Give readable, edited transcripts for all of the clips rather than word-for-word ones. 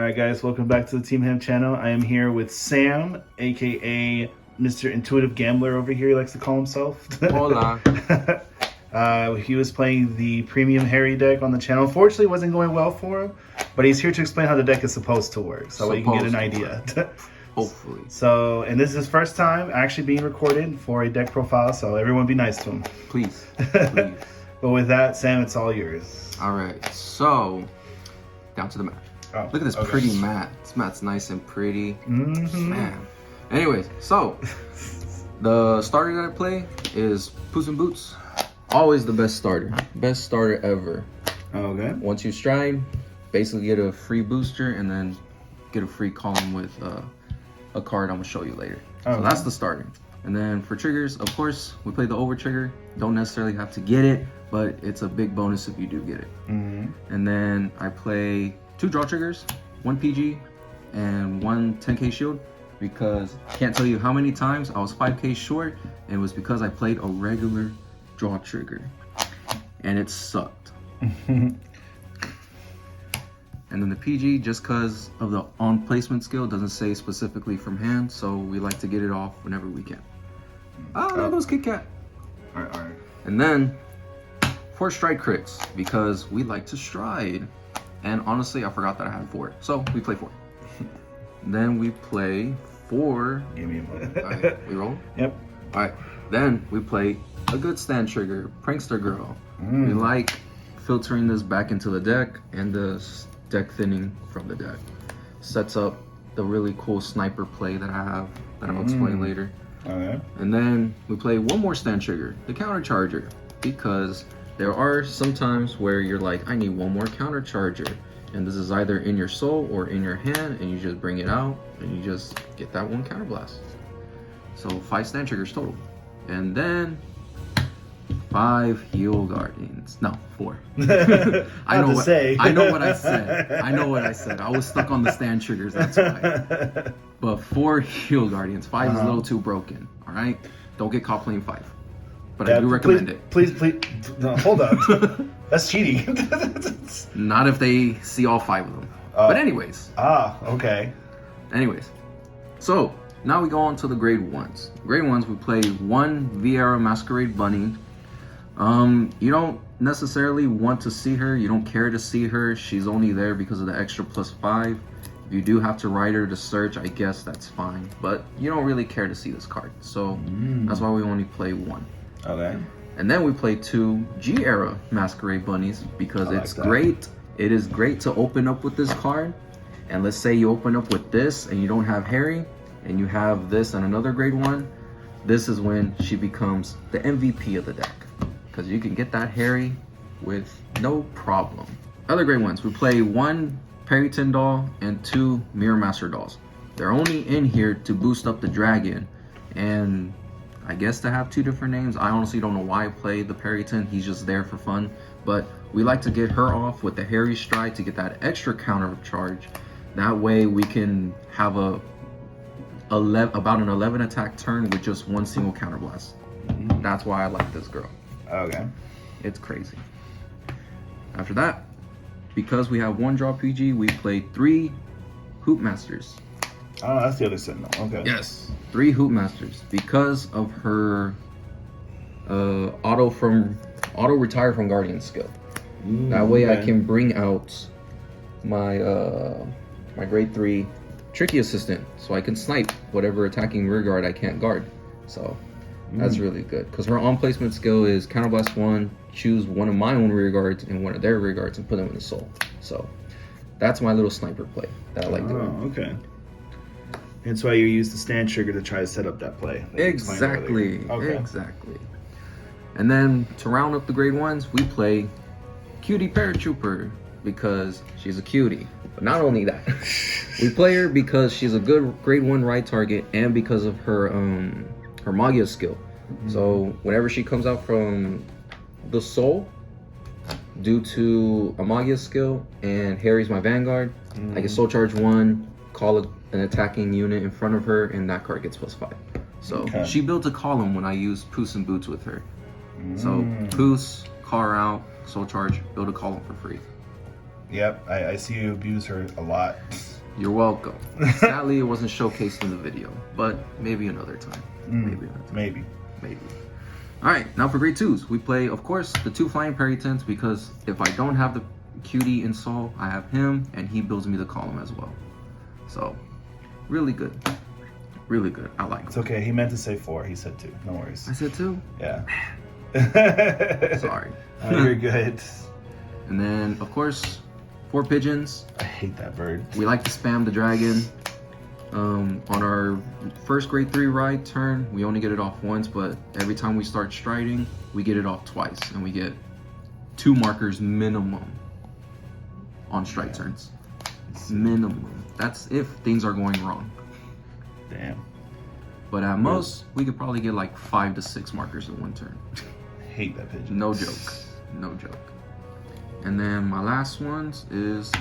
Alright guys, welcome back to the Team Ham channel. I am here with Sam, aka Mr. Intuitive Gambler over here, he likes to call himself. Hola. He was playing the premium Harri deck on the channel. Unfortunately, it wasn't going well for him, but he's here to explain how the deck is supposed to work, so you can get an idea. Hopefully. So, and this is his first time actually being recorded for a deck profile, so everyone be nice to him. Please. Please. But with that, Sam, it's all yours. Alright, so down to the mat. Oh, look at this pretty mat. This mat's nice and pretty. Man. Anyways, so the starter that I play is Puss in Boots. Always the best starter. Best starter ever. Okay. Once you stride, basically get a free booster and then get a free column with a card I'm gonna show you later. Okay. So that's the starter. And then for triggers, of course, we play the over trigger. Don't necessarily have to get it, but it's a big bonus if you do get it. And then I play 2 draw triggers, 1 PG, and 1 10k shield, because I can't tell you how many times I was 5k short, and it was because I played a regular draw trigger, and it sucked. And then the PG, just because of the on placement skill, doesn't say specifically from hand, so we like to get it off whenever we can. Oh, there goes Kit Kat. All right. And then 4 stride crits, because we like to stride. And honestly, I forgot that I had 4, so we play 4. Then we play 4. Give me a moment. Alright, we roll? Yep. Alright, then we play a good stand trigger, Prankster Girl. We like filtering this back into the deck and the deck thinning from the deck. Sets up the really cool sniper play that I have that I'll explain later. Okay. And then we play 1 more stand trigger, the Counter Charger, because there are some times where you're like, I need 1 more Counter Charger, and this is either in your soul or in your hand, and you just bring it out and you just get that 1 counter blast. So 5 stand triggers total. And then 5 heal guardians. No, 4. I know what I said. I was stuck on the stand triggers, that's why. But 4 heal guardians. 5 is a little too broken. Alright? Don't get caught playing 5. But I do recommend it. Please, no, hold up. That's cheating. Not if they see all 5 of them. But anyways. Okay. Anyways. So, now we go on to the grade 1s. Grade 1s, we play 1 Viera Masquerade Bunny. You don't necessarily want to see her. You don't care to see her. She's only there because of the extra +5. If you do have to ride her to search, I guess that's fine. But you don't really care to see this card. So, that's why we only play 1. Okay. And then we play 2 G-Era Masquerade Bunnies, because it's great. It is great to open up with this card. And let's say you open up with this and you don't have Harri, and you have this and another grade 1. This is when she becomes the MVP of the deck, because you can get that Harri with no problem. Other grade 1s, we play 1 Perryton doll and 2 Mirror Master dolls. They're only in here to boost up the dragon, and I guess to have 2 different names. I honestly don't know why I play the Perryton. He's just there for fun. But we like to get her off with the Harri stride to get that extra counter charge. That way we can have about an 11 attack turn with just 1 single counter blast. That's why I like this girl. Okay. It's crazy. After that, because we have 1 draw PG, we play 3 Hoop Masters. Oh, that's the other Sentinel. Okay. Yes, 3 Hoop Masters, because of her auto retire from Guardian skill. That way I can bring out my my grade 3 Tricky Assistant, so I can snipe whatever attacking rear guard I can't guard. So that's really good, because her on placement skill is Counterblast 1, choose 1 of my own rear guards and 1 of their rear guards and put them in the soul. So that's my little sniper play that I like doing. Oh, okay. That's why you use the stand trigger to try to set up that play. Exactly. Okay. Exactly. And then to round up the grade 1s, we play Cutie Paratrooper, because she's a cutie. But not only that, we play her because she's a good grade 1 ride target, and because of her Magia skill. So whenever she comes out from the soul, due to a Magia skill and Harri's my Vanguard, I can soul charge 1, call an attacking unit in front of her, and that card gets +5. So she built a column when I used Puss in Boots with her. So Puss, call her out, soul charge, build a column for free. Yep, I see you abuse her a lot. You're welcome. Sadly, it wasn't showcased in the video, but maybe another time. Maybe another time. Maybe. All right, now for grade 2s, we play, of course, the 2 flying Perrytons, because if I don't have the cutie in Soul, I have him, and he builds me the column as well. So, really good. Really good. I like him. It's okay. He meant to say 4. He said 2. No worries. I said 2? Yeah. Sorry. You're good. And then, of course, 4 pigeons. I hate that bird. We like to spam the dragon. On our first grade 3 ride turn, we only get it off once, but every time we start striding, we get it off twice, and we get 2 markers minimum on stride turns. Minimum. That's if things are going wrong. Damn. But at most, we could probably get like 5 to 6 markers in one turn. I hate that pigeon. No joke. No joke. And then my last ones is,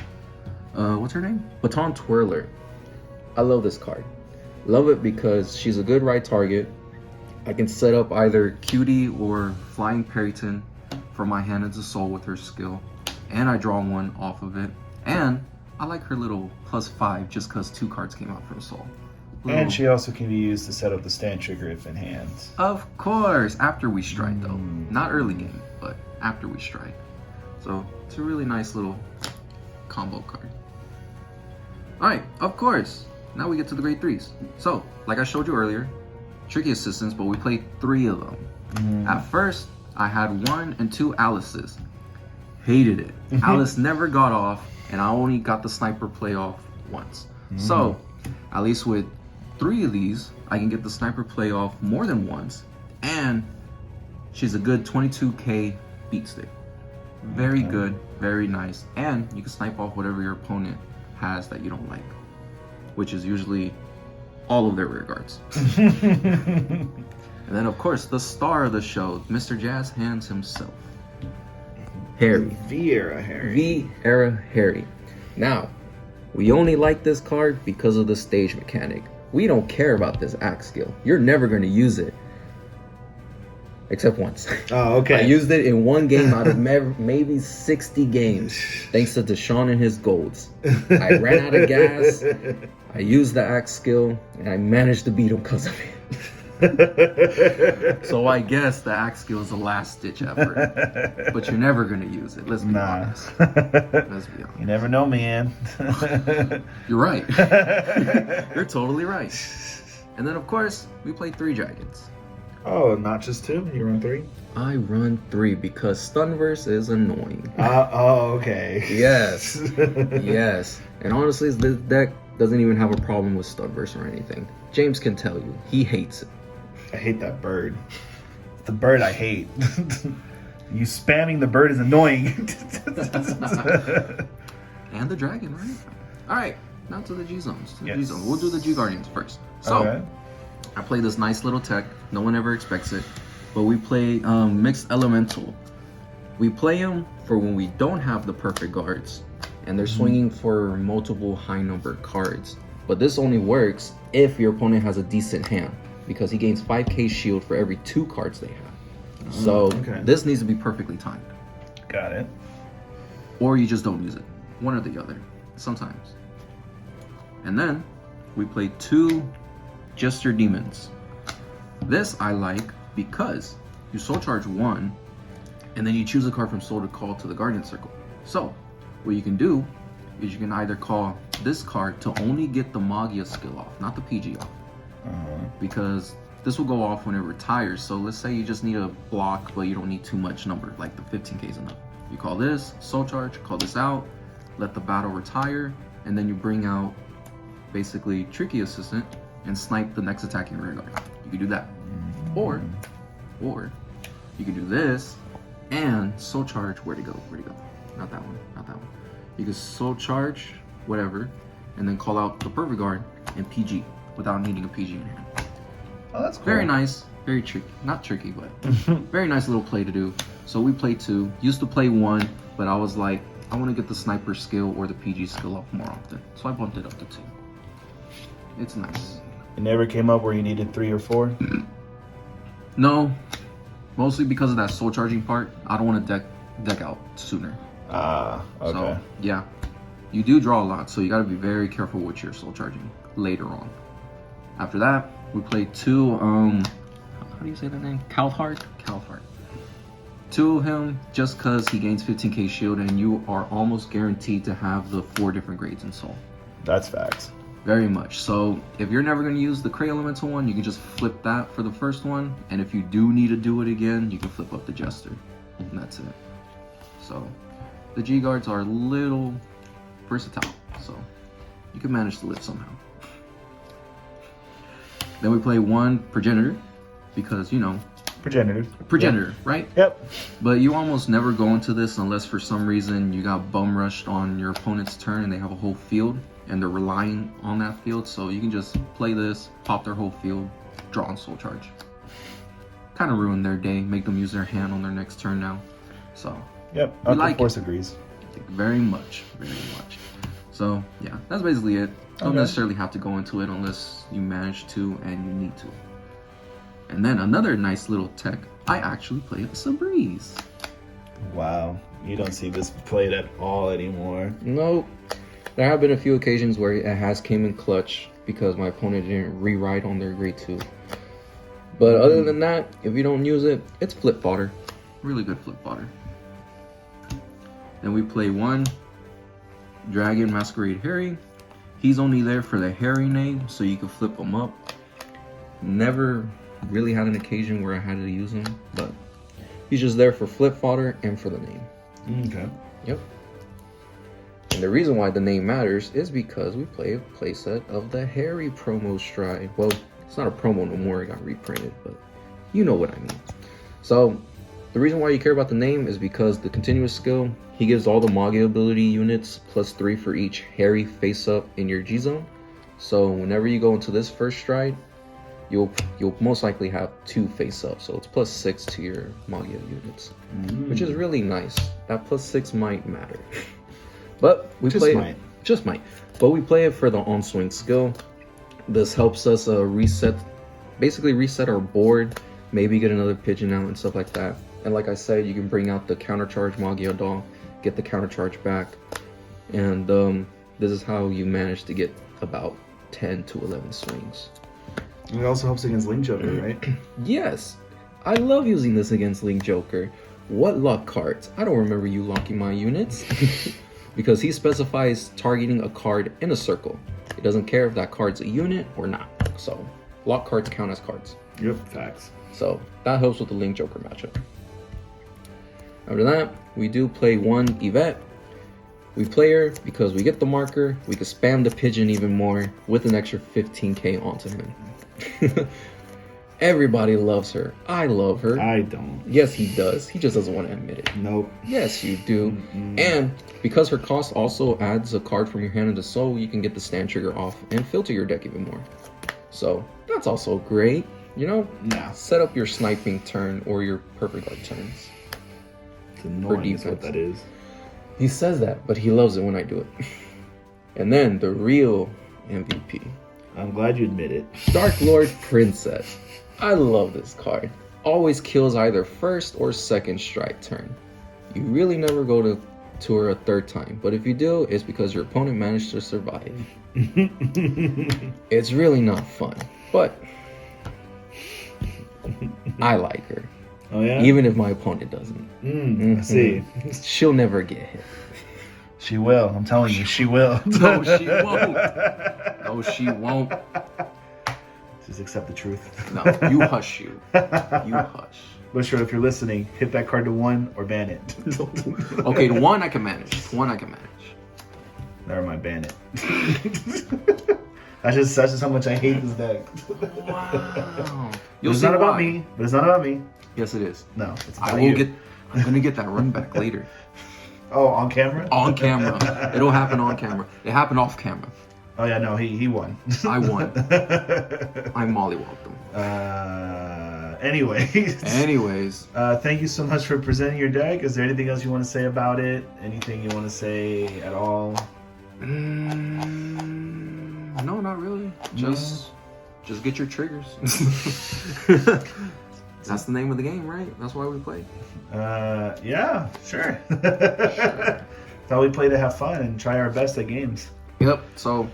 what's her name? Baton Twirler. I love this card. Love it because she's a good ride target. I can set up either Cutie or Flying Perryton for my hand as a soul with her skill. And I draw 1 off of it. And I like her little +5 just because 2 cards came out from soul. And she also can be used to set up the stand trigger if in hand. Of course, after we strike though. Not early game, but after we strike. So it's a really nice little combo card. Alright, of course. Now we get to the grade 3s. So, like I showed you earlier, tricky assistants, but we played 3 of them. At first, I had 1 and 2 Alice's. Hated it. Alice never got off, and I only got the sniper play off once. So, at least with 3 of these, I can get the sniper play off more than once, and she's a good 22k beat stick. Very good, very nice, and you can snipe off whatever your opponent has that you don't like, which is usually all of their rear guards. And then of course, the star of the show, Mr. Jazz Hands himself, Harri. V-era Harri. V-era Harri. Now, we only like this card because of the stage mechanic. We don't care about this axe skill. You're never going to use it. Except once. Oh, okay. I used it in 1 game out of maybe 60 games, thanks to Deshaun and his golds. I ran out of gas, I used the axe skill, and I managed to beat him because of it. So I guess the axe skill is the last ditch effort. But you're never going to use it, let's be honest. Let's be honest. You never know, man. You're right. You're totally right. And then of course, we played 3 dragons. Oh, not just 2? You run 3? I run 3 because Stunverse is annoying. Oh, okay. Yes. Yes. And honestly, this deck doesn't even have a problem with Stunverse or anything. James can tell you. He hates it. I hate that bird. It's the bird I hate. You spamming the bird is annoying. And the dragon, right? Alright, now to the G-Zones. Yes. G-Zone. We'll do the G-Guardians first. So, Okay. I play this nice little tech. No one ever expects it. But we play Mixed Elemental. We play them for when we don't have the perfect guards. And they're swinging for multiple high number cards. But this only works if your opponent has a decent hand. Because he gains 5k shield for every 2 cards they have. So this needs to be perfectly timed. Got it. Or you just don't use it. One or the other. Sometimes. And then we play 2 Jester Demons. This I like because you soul charge 1 and then you choose a card from soul to call to the Guardian Circle. So what you can do is you can either call this card to only get the Magia skill off, not the PG off. Because this will go off when it retires. So let's say you just need a block but you don't need too much number, like the 15k is enough. You call this, soul charge, call this out, let the battle retire, and then you bring out basically Tricky Assistant and snipe the next attacking rear guard. You can do that. Or you can do this and soul charge. Where'd it go? Not that one, not that one. You can soul charge, whatever, and then call out the perfect guard and PG without needing a PG in hand. Oh, that's cool. Very nice, very tricky. Not tricky, but very nice little play to do. So we played 2. Used to play 1, but I was like, I want to get the sniper skill or the PG skill off more often. So I bumped it up to 2. It's nice. It never came up where you needed 3 or 4? No, mostly because of that soul charging part. I don't want to deck out sooner. Okay. So, yeah. You do draw a lot, so you gotta be very careful with your soul charging later on. After that, we play 2, how do you say that name? Calthart? Calthart. 2 of him, just because he gains 15k shield, and you are almost guaranteed to have the 4 different grades in soul. That's facts. Very much. So, if you're never gonna use the Cray Elemental one, you can just flip that for the first one, and if you do need to do it again, you can flip up the Jester. And that's it. So, the G-Guards are a little versatile, so you can manage to live somehow. Then we play 1 Progenitor, because, you know, Progenitor, Yep. right? Yep. But you almost never go into this unless for some reason you got bum rushed on your opponent's turn and they have a whole field and they're relying on that field, so you can just play this, pop their whole field, draw on soul charge. Kind of ruin their day, make them use their hand on their next turn now. So, Yep. We like Force agrees. very much, very much. So yeah, that's basically it. Don't necessarily have to go into it unless you manage to and you need to. And then another nice little tech, I actually play a Sabreeze. Wow. You don't see this played at all anymore. Nope. There have been a few occasions where it has came in clutch because my opponent didn't rewrite on their grade 2. But other than that, if you don't use it, it's flip fodder. Really good flip fodder. Then we play 1 Dragon Masquerade Harri. He's only there for the Harri name, so you can flip him up. Never really had an occasion where I had to use him, but he's just there for flip fodder and for the name. Okay. Yep. And the reason why the name matters is because we play a playset of the Harri promo stride. Well, it's not a promo no more, it got reprinted, but you know what I mean. So, the reason why you care about the name is because the continuous skill, he gives all the Magi ability units +3 for each Harri face up in your G zone. So whenever you go into this first stride, you'll most likely have 2 face up. So it's +6 to your Magi units, which is really nice. That +6 might matter, but we Just play might. Just might. But we play it for the on swing skill. This helps us basically reset our board, maybe get another pigeon out and stuff like that. And like I said, you can bring out the countercharge Magia doll, get the countercharge back, and this is how you manage to get about 10 to 11 swings. And it also helps against Link Joker, right? Yes, I love using this against Link Joker. What luck cards? I don't remember you locking my units. Because he specifies targeting a card in a circle. It doesn't care if that card's a unit or not. So, lock cards count as cards. Yep, facts. So, that helps with the Link Joker matchup. After that, we do play 1 Yvette. We play her because we get the marker, we can spam the pigeon even more with an extra 15k onto him. Everybody loves her. I love her. I don't. Yes, he does. He just doesn't want to admit it. Nope. Yes, you do. And because her cost also adds a card from your hand into soul, you can get the stand trigger off and filter your deck even more. So that's also great. You know, set up your sniping turn or your perfect guard turns. It's annoying is what that is. He says that, but he loves it when I do it. And then the real MVP. I'm glad you admit it. Dark Lord Princess. I love this card. Always kills either first or second strike turn. You really never go to her a third time, but if you do, it's because your opponent managed to survive. It's really not fun, but I like her. Oh yeah? Even if my opponent doesn't. I see. She'll never get hit. She will. I'm telling you, she will. No, she won't. No, she won't. Just accept the truth. No, you hush you. You hush. But sure, if you're listening, hit that card to 1 or ban it. Okay, the 1 I can manage. 1 I can manage. Never mind, ban it. that's just how much I hate this deck. Wow. It's not about me. But it's not about me. Yes, it is. No, it's about you. I'm gonna get that run back later. Oh, on camera? On camera. It'll happen on camera. It happened off camera. Oh yeah, no, he won. I won. I mollywopped him. Anyways. Thank you so much for presenting your deck. Is there anything else you want to say about it? Anything you want to say at all? No, not really. Just get your triggers. That's the name of the game, right? That's why we play. Yeah, sure. Thought we play to have fun and try our best at games. Yep. So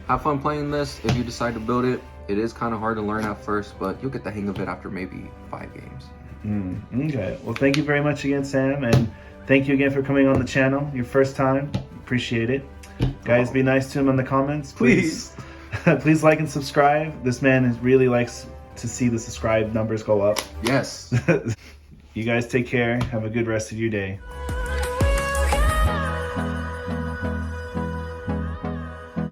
have fun playing this. If you decide to build it, it is kind of hard to learn at first, but you'll get the hang of it after maybe 5 games. Okay. Well, thank you very much again, Sam, and thank you again for coming on the channel. Your first time. Appreciate it. Guys, be nice to him in the comments, please. Please like and subscribe. This man really likes to see the subscribe numbers go up. Yes. You guys take care. Have a good rest of your day.